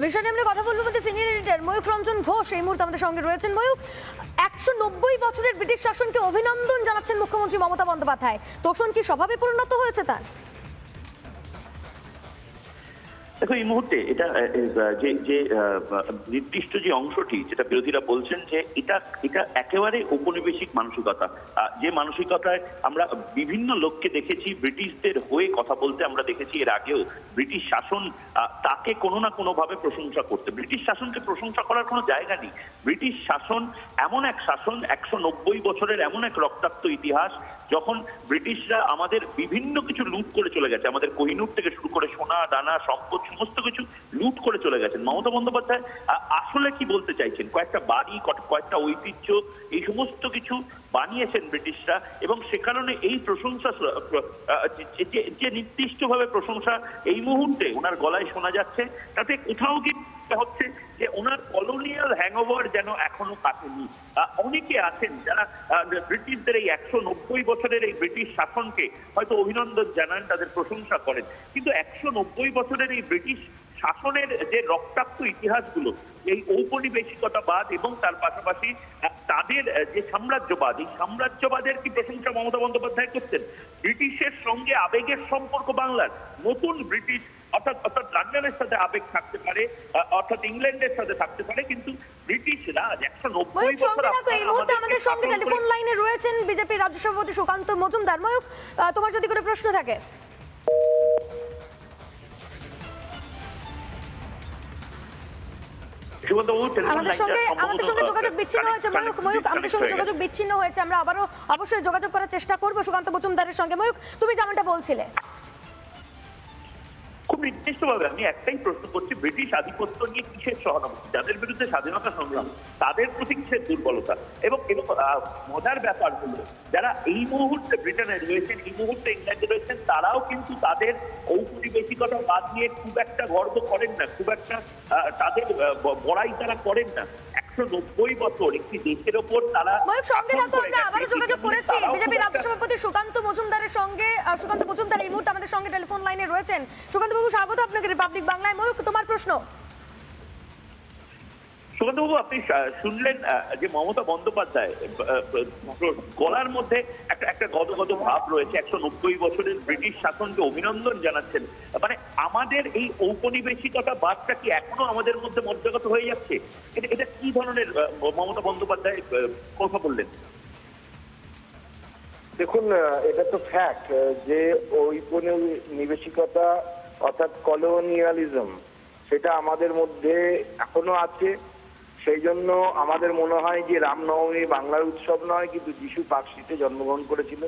বিষয়টি আমরা কথা বলবো আমাদের সিনিয়র এডিটর ময়ূক রঞ্জন ঘোষ এই মুহূর্তে আমাদের সঙ্গে রয়েছেন। ময়ূক, 190 বছরের ব্রিটিশ শাসনকে অভিনন্দন জানাচ্ছেন মুখ্যমন্ত্রী মমতা বন্দ্যোপাধ্যায়। তোষণ কি স্বভাবে পরিণত হয়েছে তার? দেখো, এই মুহূর্তে এটা যে নির্দিষ্ট যে অংশটি যেটা বিরোধীরা বলছেন যে এটা একেবারে ঔপনিবেশিক মানসিকতা, যে মানসিকতায় আমরা বিভিন্ন লোককে দেখেছি ব্রিটিশদের হয়ে কথা বলতে, আমরা দেখেছি এর আগেও ব্রিটিশ শাসন তাকে কোনো না কোনো ভাবে প্রশংসা করতে। ব্রিটিশ শাসনকে প্রশংসা করার কোনো জায়গা নেই। ব্রিটিশ শাসন এমন এক শাসন, 190 বছরের এমন এক রক্তাক্ত ইতিহাস, যখন ব্রিটিশরা আমাদের বিভিন্ন কিছু লুট করে চলে গেছে, আমাদের কোহিনূর থেকে শুরু করে সোনা দানা সম্পদ সমস্ত কিছু লুট করে চলে গেছেন। মমতা বন্দ্যোপাধ্যায় আসলে কি বলতে চাইছেন? কয়েকটা বাড়ি, কয়েকটা ঐতিহ্য, এই সমস্ত কিছু বানিয়েছেন ব্রিটিশরা, এবং সে কারণে এই প্রশংসা, যে নির্দিষ্টভাবে প্রশংসা এই মুহূর্তে ওনার গলায় শোনা যাচ্ছে, তাতে কোথাও কি হচ্ছে যে ওনার কলোনিয়াল হ্যাংওভার যেন এখনো কাটেনি। অনেকে আছেন যারা ব্রিটিশদের এই 190 বছরের এই ব্রিটিশ শাসনকে হয়তো অভিনন্দন জানান, তাদের প্রশংসা করেন, কিন্তু 190 বছরের এই ব্রিটিশ শাসনের যে রক্তাক্ত ইতিহাসগুলো, এই ঔপনিবেশিকতাবাদ এবং তার পাশাপাশি তাদের যে সাম্রাজ্যবাদ, এই সাম্রাজ্যবাদের কি প্রশংসা মমতা বন্দ্যোপাধ্যায় করছেন? ব্রিটিশের সঙ্গে আবেগের সম্পর্ক বাংলার, নতুন ব্রিটিশ অর্থাৎ লন্ডনের সাথে আবেগ থাকতে পারে, অর্থাৎ ইংল্যান্ডের সাথে থাকতে পারে, কিন্তু ব্রিটিশ রাজ 190 বছর। এই মুহূর্তে আমাদের সঙ্গে টেলিফোন লাইনে রয়েছেন বিজেপি রাজ্য সভাপতি সুকান্ত মজুমদার। ময়ূক, তোমার যদি কোনো প্রশ্ন থাকে। আমাদের সঙ্গে যোগাযোগ বিচ্ছিন্ন হয়েছে ময়ূক, আমাদের সঙ্গে যোগাযোগ বিচ্ছিন্ন হয়েছে। আমরা আবারও অবশ্যই যোগাযোগ করার চেষ্টা করবো সুকান্ত মজুমদারের সঙ্গে। ময়ূক, তুমি যেমনটা বলছিলে, খুব নির্দিষ্টভাবে আমি একটাই প্রশ্ন করছি, ব্রিটিশ আধিপত্য নিয়ে কিসের সহানুভূতি? যাদের বিরুদ্ধে স্বাধীনতা সংগ্রাম, তাদের প্রতি কিসের দুর্বলতা? এবং মজার ব্যাপার হলো, যারা এই মুহূর্তে ব্রিটেনে রয়েছেন, এই মুহূর্তে ইংল্যান্ডে রয়েছেন, তারাও কিন্তু তাদের ঔপনিবেশিকতা বাদ নিয়ে খুব একটা গর্ব করেন না, খুব একটা তাদের বড়াই তারা করেন না। 190 বছর একটি দেশের ওপর তারা যোগাযোগ করেছি বিজেপি রাজ্য সভাপতি সুকান্ত মজুমদারের সঙ্গে। সুকান্ত মজুমদার এই মুহূর্তে আমাদের সঙ্গে টেলিফোন লাইনে রয়েছেন। সুকান্ত বাবু, স্বাগত আপনাকে রিপাবলিক বাংলায়। ময়ূক, তোমার প্রশ্ন। সুকান্তবাবু, আপনি শুনলেন যে মমতা বন্দ্যোপাধ্যায় গলার মধ্যে একটা গদগদ ভাব রয়েছে, 190 বছরের ব্রিটিশ শাসনকে অভিনন্দন জানাচ্ছেন। মানে আমাদের এই ঔপনিবেশিকতা বাদটা কি এখনো আমাদের মধ্যে মজ্জাগত হয়ে যাচ্ছে? এটা কি ধরনের মমতা বন্দ্যোপাধ্যায় কথা বললেন? দেখুন, এটা তো ফ্যাক্ট যে ঔপনিবেশিকতা অর্থাৎ কলোনিয়ালিজম সেটা আমাদের মধ্যে এখনো আছে। সেই জন্য আমাদের মনে হয় যে রামনবমী বাংলার উৎসব নয়, কিন্তু যিশু পাকশিতে জন্মগ্রহণ করেছিল।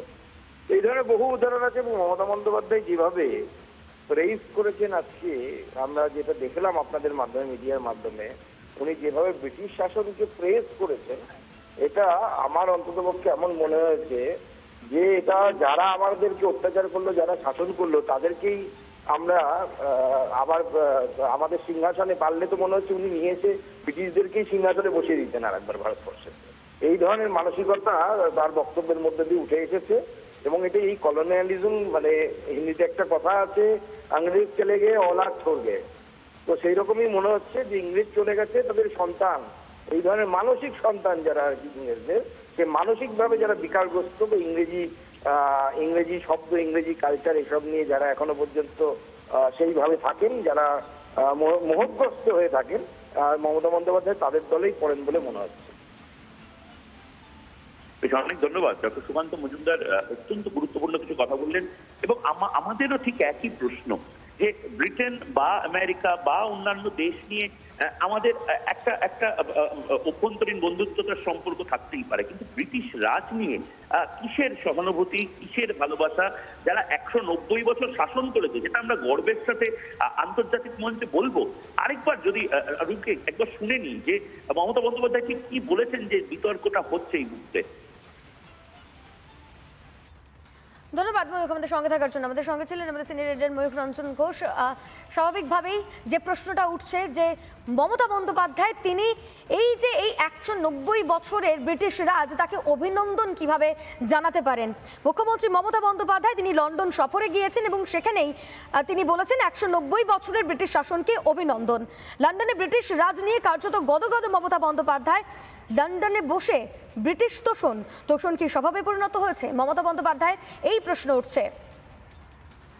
এই ধরনের বহু উদাহরণ আছে, এবং মমতা বন্দ্যোপাধ্যায় যেভাবে প্রেইজ করেছেন আজকে, আমরা যেটা দেখলাম আপনাদের মাধ্যমে, মিডিয়ার মাধ্যমে, উনি যেভাবে ব্রিটিশ শাসনকে প্রেইজ করেছেন, এটা আমার অন্ততপক্ষে এমন মনে হয়েছে যে এটা যারা আমাদেরকে অত্যাচার করলো, যারা শাসন করলো, তাদেরকেই আমরা আবার আমাদের সিংহাসনে পারলে তো মনে হচ্ছে উনি নিয়ে এসে ব্রিটিশদেরকেই সিংহাসনে বসিয়ে দিতেন আর একবার ভারতবর্ষে। এই ধরনের মানসিকতা তার বক্তব্যের মধ্যে দিয়ে উঠে এসেছে, এবং এটা এই কলোনিয়ালিজম, মানে হিন্দিতে একটা কথা আছে, ইংরেজ চলে গিয়ে औलाद छोड़ गए। তো সেই রকমই মনে হচ্ছে যে ইংরেজ চলে গেছে, তাদের সন্তান, এই ধরনের মানসিক সন্তান যারা আর কি ইংরেজদের, সে মানসিকভাবে যারা বিকারগ্রস্ত বা ইংরেজি শব্দ, ইংরেজি কালচার এসব নিয়ে যারা এখনো পর্যন্ত সেইভাবে থাকেন, যারা মোহগ্রস্ত হয়ে থাকেন, মমতা বন্দ্যোপাধ্যায় তাদের দলেই পড়েন বলে মনে হচ্ছে। অনেক ধন্যবাদ ডক্টর সুকান্ত মজুমদার, অত্যন্ত গুরুত্বপূর্ণ কিছু কথা বললেন। এবং আমাদেরও ঠিক একই প্রশ্ন যে ব্রিটেন বা আমেরিকা বা অন্যান্য দেশ নিয়ে আমাদের একটা অভ্যন্তরীণ বন্ধুত্বতার সম্পর্ক থাকতেই পারে, কিন্তু ব্রিটিশ রাজ নিয়ে কিসের সহানুভূতি, কিসের ভালোবাসা? যারা 190 বছর শাসন করেছে, যেটা আমরা গর্বের সাথে আন্তর্জাতিক মঞ্চে বলবো। আরেকবার যদি একবার শুনে নিই যে মমতা বন্দ্যোপাধ্যায় ঠিক কি বলেছেন, যে বিতর্কটা হচ্ছে এই মুহূর্তে। ধন্যবাদ ময়ূক আমাদের সঙ্গে থাকার জন্য। আমাদের সঙ্গে ছিলেন আমাদের সিনিয়র এডিটর ময়ূক রঞ্জন ঘোষ। স্বাভাবিকভাবেই যে প্রশ্নটা উঠছে যে মমতা বন্দ্যোপাধ্যায় তিনি এই যে এই 190 বছরের ব্রিটিশ রাজ তাকে অভিনন্দন কিভাবে জানাতে পারেন? মুখ্যমন্ত্রী মমতা বন্দ্যোপাধ্যায় তিনি লন্ডন সফরে গিয়েছেন এবং সেখানেই তিনি বলেছেন 190 বছরের ব্রিটিশ শাসনকে অভিনন্দন। লন্ডনে ব্রিটিশ রাজ নিয়ে কার্যত গদগদ মমতা বন্দ্যোপাধ্যায়। লন্ডনে বসে ব্রিটিশ তোষণ কি স্বভাবে পরিণত হয়েছে? মমতা বন্দ্যোপাধ্যায়ের এই প্রশ্ন উঠছে।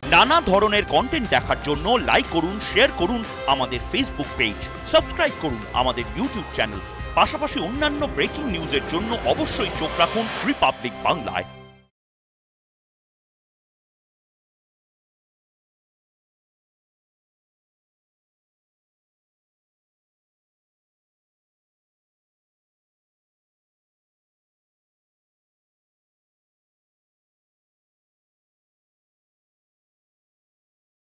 নানা ধরনের কন্টেন্ট দেখার জন্য লাইক করুন, শেয়ার করুন আমাদের ফেসবুক পেজ, সাবস্ক্রাইব করুন আমাদের ইউটিউব চ্যানেল। পাশাপাশি অন্যান্য ব্রেকিং নিউজের জন্য অবশ্যই চোখ রাখুন রিপাবলিক বাংলায়।